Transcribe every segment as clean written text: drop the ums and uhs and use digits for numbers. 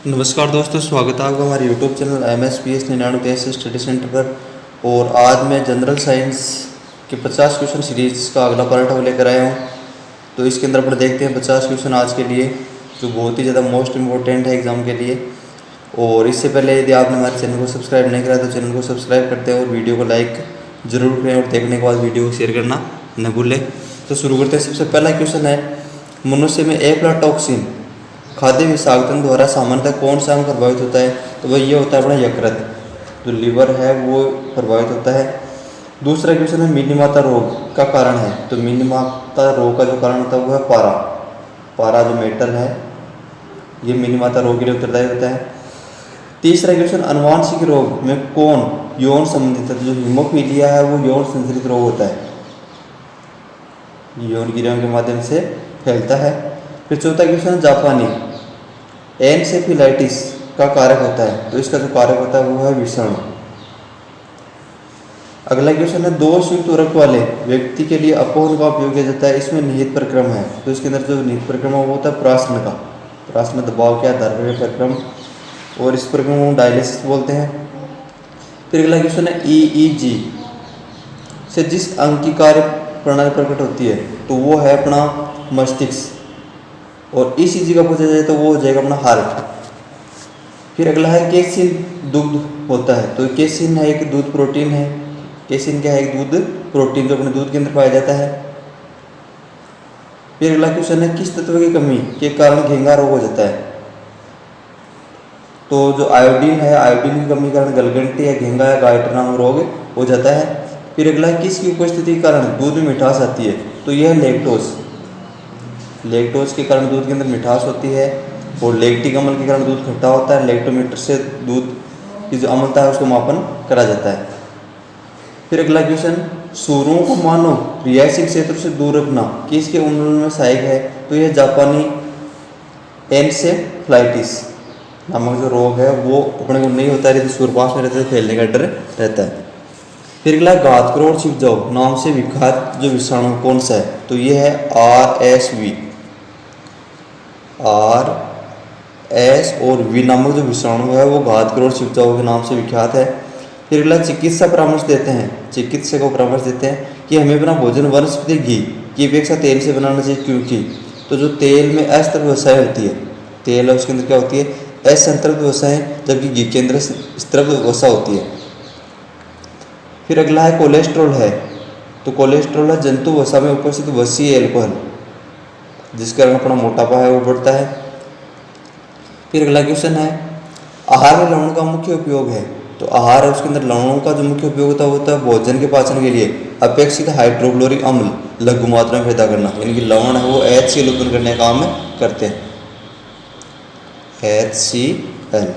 नमस्कार दोस्तों, स्वागत है आपका हमारे YouTube channel MSPS 99 study centre पर। और आज मैं जनरल साइंस के 50 क्वेश्चन सीरीज़ का अगला पार्ट लेकर आया हूँ। तो इसके अंदर पर देखते हैं 50 क्वेश्चन आज के लिए, जो बहुत ही ज़्यादा मोस्ट इम्पोर्टेंट है एग्ज़ाम के लिए। और इससे पहले यदि आपने हमारे चैनल को सब्सक्राइब नहीं करा तो चैनल को सब्सक्राइब करते हैं और वीडियो को लाइक ज़रूर करें और देखने के बाद वीडियो को शेयर करना न भूलें। तो शुरू करते हैं। सबसे पहला क्वेश्चन है, मनुष्य में एफ्लाटॉक्सिन खाद्य विषाक्तन द्वारा सामान्यतः कौन सा अंग प्रभावित होता है? तो वह ये होता है अपना यकृत, जो लिवर है वो प्रभावित होता है। दूसरा क्वेश्चन है, मिनीमाता रोग का कारण है? तो मिनीमाता रोग का जो कारण होता है वो है पारा जो मेटर है, ये मिनीमाता रोग के लिए उत्तरदायी होता है। तीसरा क्वेश्चन, अनुवांशिक रोग में कौन यौन संबंधित है? तो जो हीमोफीलिया है वो यौन संचालित रोग होता है, यौन क्रियाओं के माध्यम से फैलता है। फिर चौथा क्वेश्चन, जापानी एनसेफेलाइटिस का कारक होता है? तो इसका जो कारक होता है वो है विषाणु। अगला क्वेश्चन है, दोष युक्त उर्वरक वाले व्यक्ति के लिए अपोहन का उपयोग किया जाता है, इसमें निहित प्रक्रम है? तो इसके अंदर जो निहित प्रक्रम है वो होता है प्राशन का, प्राशन दबाव के आधार पर प्रक्रम, और इस प्रक्रम को डायलिसिस बोलते हैं। फिर अगला क्वेश्चन है, EEG से जिस अंग की कार्य प्रणाली प्रकट होती है? तो वो है अपना मस्तिष्क, और ECG का पूछा जाए तो वो हो जाएगा अपना हार्ट। फिर अगला है, केसिन दुग्ध होता है? तो केसिन है एक दूध प्रोटीन है। केसिन क्या है? एक दूध प्रोटीन जो अपने दूध के अंदर पाया जाता है। फिर अगला क्वेश्चन है, किस तत्व की कमी के कारण घेंघा रोग हो जाता है? तो जो आयोडीन है, आयोडीन की कमी के कारण गलगंटी या घेंघा या गाइटर नामक रोग हो जाता है। फिर अगला है, किसकी उपस्थिति के कारण दूध में मिठास आती है? तो यह है लैक्टोज। लैक्टोज के कारण दूध के अंदर मिठास होती है, और लैक्टिक अम्ल के कारण दूध खट्टा होता है। लैक्टोमीटर से दूध की जो अम्लता है उसको मापन करा जाता है। फिर अगला क्वेश्चन, सूरों को मानव रिहायशी क्षेत्र से दूर रखना किसके उन्मूलन में सहायक है? तो यह जापानी एनसेफ्लाइटिस नामक जो रोग है वो अपने को नहीं होता है, यदि सूर पास में रहते तो फैलने का डर रहता है। फिर अगला, घातकरोड़ और छिपजाऊ नाम से विख्यात जो विषाणु कौन सा है? तो ये है RS और V नामक जो विषाणु है वो घातकरोड़ और छिपजाऊ के नाम से विख्यात है। फिर अगला, चिकित्सा परामर्श देते हैं, चिकित्सक को परामर्श देते हैं कि हमें अपना भोजन वनस्पति घी की अपेक्षा तेल से बनाना चाहिए, क्योंकि तो जो तेल में अस्तृप्त वसाएं होती है, तेल है उसके अंदर क्या होती है? असंतृप्त वसाएं, जबकि घी के अंदर स्त्रप्त वसा होती है। फिर अगला है, कोलेस्ट्रॉल है? तो कोलेस्ट्रॉल है जंतु वसा में उपस्थित वसीय एल्कोहल, जिसके कारण अपना मोटापा है वो बढ़ता है। फिर अगला क्वेश्चन है, आहार में लवणों का मुख्य उपयोग है? तो आहार है उसके अंदर लवणों का जो मुख्य उपयोग होता है भोजन के पाचन के लिए अपेक्षित हाइड्रोक्लोरिक अम्ल लघु मात्रा में पैदा करना, यानी कि लवण है वो HCl उत्पन्न करने का काम करते हैं, HCl।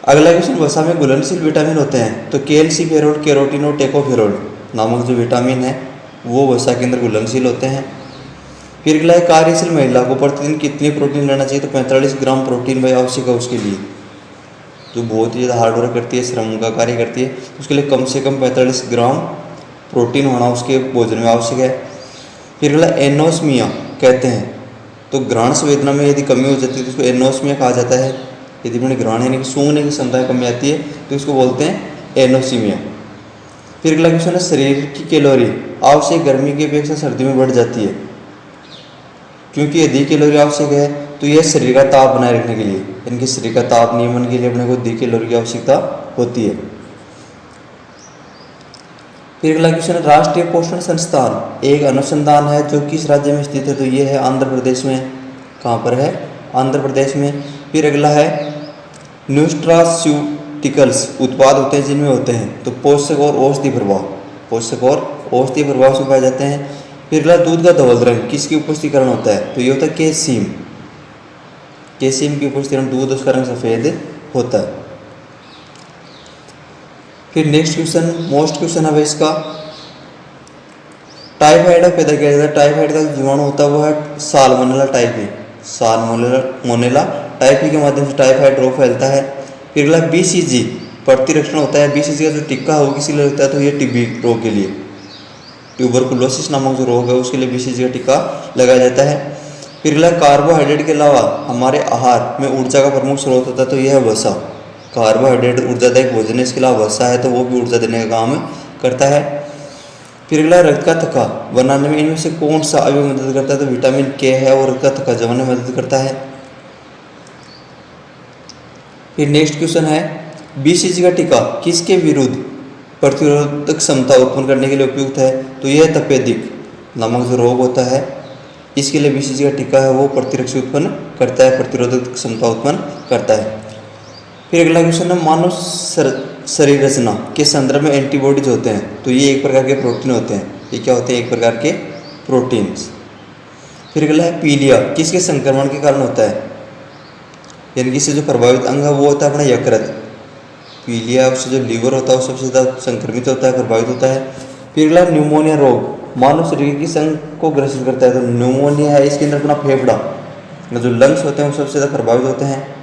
अगला क्वेश्चन, वसा में घुलनशील विटामिन होते हैं? तो कैल्सीफेरोल, कैरोटीन और टेकोफेरोल नामक जो विटामिन है वो वसा के अंदर घुलनशील होते हैं। फिर अगला है, कार्यशील महिला को प्रतिदिन कितनी प्रोटीन लेना चाहिए? तो 45 ग्राम प्रोटीन भाई आवश्यक है उसके लिए, जो बहुत ही ज़्यादा हार्ड वर्क करती है, श्रम का कार्य करती है, उसके लिए कम से कम 45 ग्राम प्रोटीन होना उसके भोजन में आवश्यक है। फिर अगला, एनोस्मिया कहते हैं? तो घ्राण संवेदना में यदि कमी हो जाती है तो उसको एनोस्मिया कहा जाता है। यदि अपने घ्राण यानी कि सूंघने की क्षमता में कमी आती है तो इसको बोलते हैं एनोसीमिया। फिर अगला क्वेश्चन है, शरीर की कैलोरी आवश्यक गर्मी की अपेक्षा सर्दी में बढ़ जाती है, क्योंकि अधिक कैलोरी आवश्यक है? तो यह शरीर का ताप बनाए रखने के लिए, इनके शरीर का ताप नियमन के लिए अपने को अधिक कैलोरी की आवश्यकता होती है। फिर अगला क्वेश्चन है, राष्ट्रीय पोषण संस्थान एक अनुसंधान है जो किस राज्य में स्थित है? तो ये है आंध्र प्रदेश में। कहाँ पर है? आंध्र प्रदेश में। फिर अगला है, न्यूट्रास्यूटिकल्स उत्पाद होते हैं जिनमें होते हैं? तो पोषक और औषधि प्रभाव, पोषक और औषधि प्रभाव से पाए जाते हैं। फिर अगला, दूध का धवल रंग किसकी उपस्थिति कारण होता है? तो ये होता है कैसीम, कैसीम की उपस्थिति में दूध उसका रंग सफ़ेद होता है। फिर नेक्स्ट क्वेश्चन, मोस्ट क्वेश्चन है इसका, टाइफाइड पैदा किया जाता है? टाइफाइड का जीवाणु होता है वो है साल्मोनेला टाइफी, साल्मोनेला टाइफी के माध्यम से टाइफाइड रोग फैलता है। फिर अगला, BCG प्रतिरक्षण होता है? BCG का जो टिक्का है वो किसी लिए होता है? तो ये TB रोग के लिए, ट्यूबरकुलोसिस नामक जो रोग है उसके लिए BCG का टिक्का लगाया जाता है। फिर अगला कार्बोहाइड्रेट के अलावा हमारे आहार में ऊर्जा का प्रमुख स्रोत होता है, तो यह है वसा। कार्बोहाइड्रेट ऊर्जादायक भोजन है, इसके अलावा वसा है तो वो भी ऊर्जा देने का काम करता है। फिर अगला रक्त का थक्का बनाने में इनमें से कौन सा अवयव मदद करता है, तो विटामिन के है और रक्त का थक्का जमाने में मदद करता है। फिर नेक्स्ट क्वेश्चन है बीसीजी का टीका किसके विरुद्ध प्रतिरोधक क्षमता उत्पन्न करने के लिए उपयुक्त है, तो यह तपेदिक नामक जो रोग होता है इसके लिए बीसीजी का टीका है वो प्रतिरक्षा उत्पन्न करता है, प्रतिरोधक क्षमता उत्पन्न करता है। फिर अगला क्वेश्चन है मानव शरीर रचना के संदर्भ में एंटीबॉडीज होते हैं, तो ये एक प्रकार के प्रोटीन होते हैं। ये क्या होते हैं, एक प्रकार के प्रोटीन्स। फिर अगला है पीलिया किसके संक्रमण के कारण होता है, यानी कि इससे जो प्रभावित अंग है वो होता है अपना यकृत। पीलिया उससे जो लीवर होता है वो सबसे ज़्यादा संक्रमित होता है, प्रभावित होता है। फिर अगला न्यूमोनिया रोग मानव शरीर की संघ को ग्रसित करता है, तो न्यूमोनिया है इसके अंदर अपना फेफड़ा जो लंग्स होते हैं वो सबसे ज़्यादा प्रभावित होते हैं।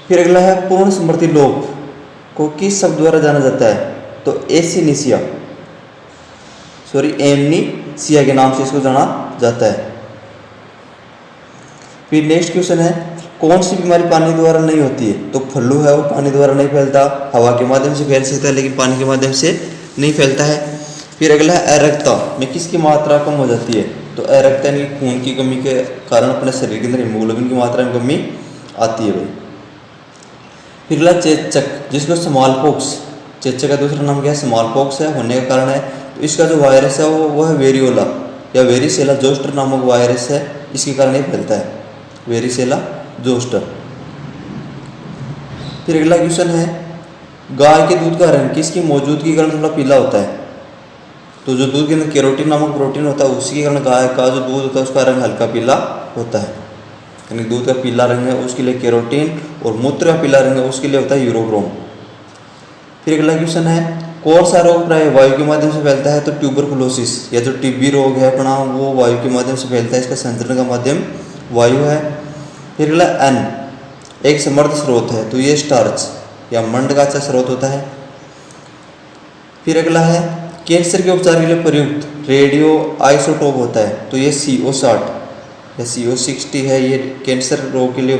फिर अगला है पूर्ण स्मृति लोप को किस शब्द द्वारा जाना जाता है, तो एमनीसिया के नाम से इसको जाना जाता है। फिर नेक्स्ट क्वेश्चन है कौन सी बीमारी पानी द्वारा नहीं होती है, तो फ्लू है वो पानी द्वारा नहीं फैलता, हवा के माध्यम से फैल सकता है लेकिन पानी के माध्यम से नहीं फैलता है। फिर अगला है अरक्तता में किसकी मात्रा कम हो जाती है, तो अरक्तता यानी खून की कमी के कारण अपने शरीर के अंदर हीमोग्लोबिन की मात्रा में कमी आती है भाई। फिर अगला चेचक जिसको स्मॉल पॉक्स, चेचक का दूसरा नाम क्या है, स्मॉल पॉक्स है होने का कारण है, तो इसका जो वायरस है वो है वेरियोला या वेरिसेला जोस्टर नामक वायरस है, इसके कारण ये फैलता है, वेरिसेला जोस्टर। फिर अगला क्वेश्चन है गाय के दूध का रंग किसकी मौजूदगी के कारण थोड़ा पीला होता है, तो जो दूध के अंदर केरोटिन नामक प्रोटीन होता है उसी के कारण गाय का जो दूध होता है उसका रंग हल्का पीला होता है, यानी दूध का पीला रंग है उसके लिए केरोटिन और मूत्र का पीला रंग है उसके लिए होता है यूरोक्रोम। फिर अगला क्वेश्चन है कौन सा रोग प्राय वायु के माध्यम से फैलता है, तो ट्यूबरकुलोसिस या जो टीबी रोग है अपना वो वायु के माध्यम से फैलता है, इसका संचरण का माध्यम वायु है। फिर अगला एन एक समृद्ध स्रोत है, तो ये स्टार्च या मंड का अच्छा स्रोत होता है। फिर अगला है कैंसर के उपचार के लिए प्रयुक्त रेडियो आइसोटोप होता है, तो ये CO60 या CO60 है, ये कैंसर रोग के लिए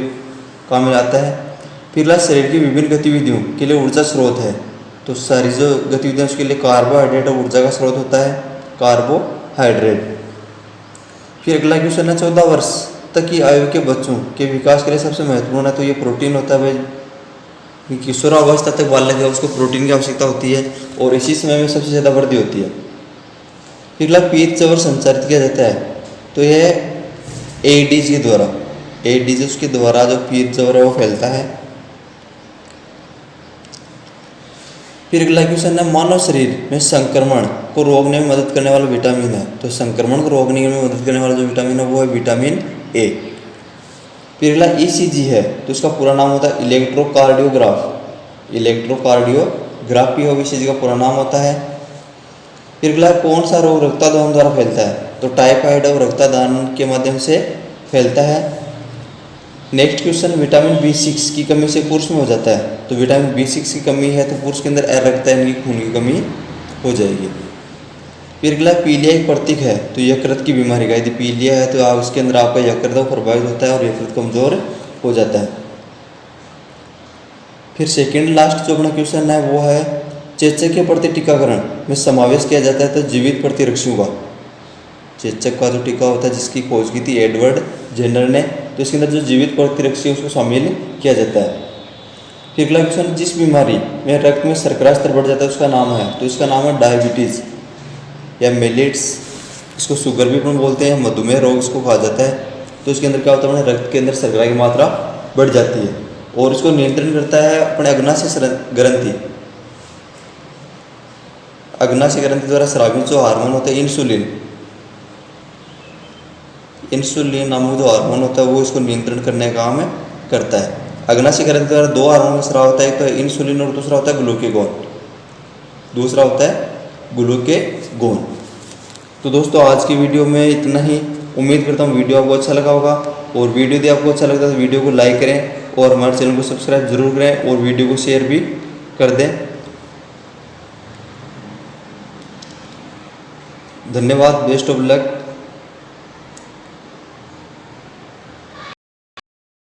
काम में आता है। फिर अगला शरीर की विभिन्न गतिविधियों के लिए ऊर्जा स्रोत है, तो सारी जो गतिविधियाँ उसके लिए कार्बोहाइड्रेट और ऊर्जा का स्रोत होता है, कार्बोहाइड्रेट। फिर अगला क्वेश्चन है 14 वर्ष तक की आयु के बच्चों के विकास के लिए सबसे महत्वपूर्ण है, तो ये प्रोटीन होता है भाई। किशोरावस्था तक बालक है उसको प्रोटीन की आवश्यकता होती है और इसी समय में सबसे ज़्यादा वृद्धि होती है। फिर अगला पीत जबर संचारित किया जाता है, तो यह एडीज के द्वारा, एडीज उसके द्वारा जो पीत जबर है वो फैलता है। फिर अगला क्वेश्चन है मानव शरीर में संक्रमण को रोकने में मदद करने वाला विटामिन है, तो संक्रमण को रोकने में मदद करने वाला जो विटामिन है वो है विटामिन ए। फिर अगला ECG है, तो इसका पूरा नाम होता है इलेक्ट्रोकार्डियोग्राफ, इलेक्ट्रोकार्डियोग्राफी और ECG का पूरा नाम होता है। फिर अगला कौन सा रोग रक्तदान द्वारा फैलता है, तो टाइफाइड और रक्तदान के माध्यम से फैलता है। नेक्स्ट क्वेश्चन विटामिन B6 की कमी से पुरुष में हो जाता है, तो विटामिन B6 की कमी है तो पुरुष के अंदर अरक्तता यानी खून की कमी हो जाएगी। फिर अगला पीलिया एक प्रतीक है, तो यकृत की बीमारी का, यदि पीलिया है तो आप उसके अंदर आपका यकृत प्रभावित होता है और यकृत कमजोर हो जाता है। फिर सेकंड लास्ट जो अपना क्वेश्चन है वो है चेचक के प्रति टीकाकरण में समावेश किया जाता है, तो जीवित प्रतिरक्षियों का, चेचक का जो टीका होता है जिसकी खोज की थी एडवर्ड जेनर ने, तो इसके अंदर जो जीवित प्रतिरक्षी है उसको शामिल किया जाता है। फिर अगला क्वेश्चन जिस बीमारी में रक्त में शर्करा स्तर बढ़ जाता है उसका नाम है, तो इसका नाम है डायबिटीज़ या मेलिट्स, इसको शुगर भी अपन बोलते हैं, मधुमेह रोग इसको कहा जाता है। तो इसके अंदर क्या होता है, अपने रक्त के अंदर शर्करा की मात्रा बढ़ जाती है और इसको नियंत्रण करता है अपने अग्नाशय ग्रंथि, अग्नाशय ग्रंथि द्वारा स्रावित जो हार्मोन होता है इंसुलिन, इंसुलिन नामक जो हार्मोन होता है वो इसको नियंत्रण करने का काम करता है। अग्नाशय ग्रंथि द्वारा दो हार्मोन का स्राव होता है, एक तो इंसुलिन और दूसरा होता है ग्लूकेगॉन, दूसरा होता है ग्लूकेगॉन। तो दोस्तों आज की वीडियो में इतना ही, उम्मीद करता हूँ वीडियो आपको अच्छा लगा होगा और वीडियो यदि आपको अच्छा लगता है तो वीडियो को लाइक करें और हमारे चैनल को सब्सक्राइब जरूर करें और वीडियो को शेयर भी कर दें। धन्यवाद, बेस्ट ऑफ लक।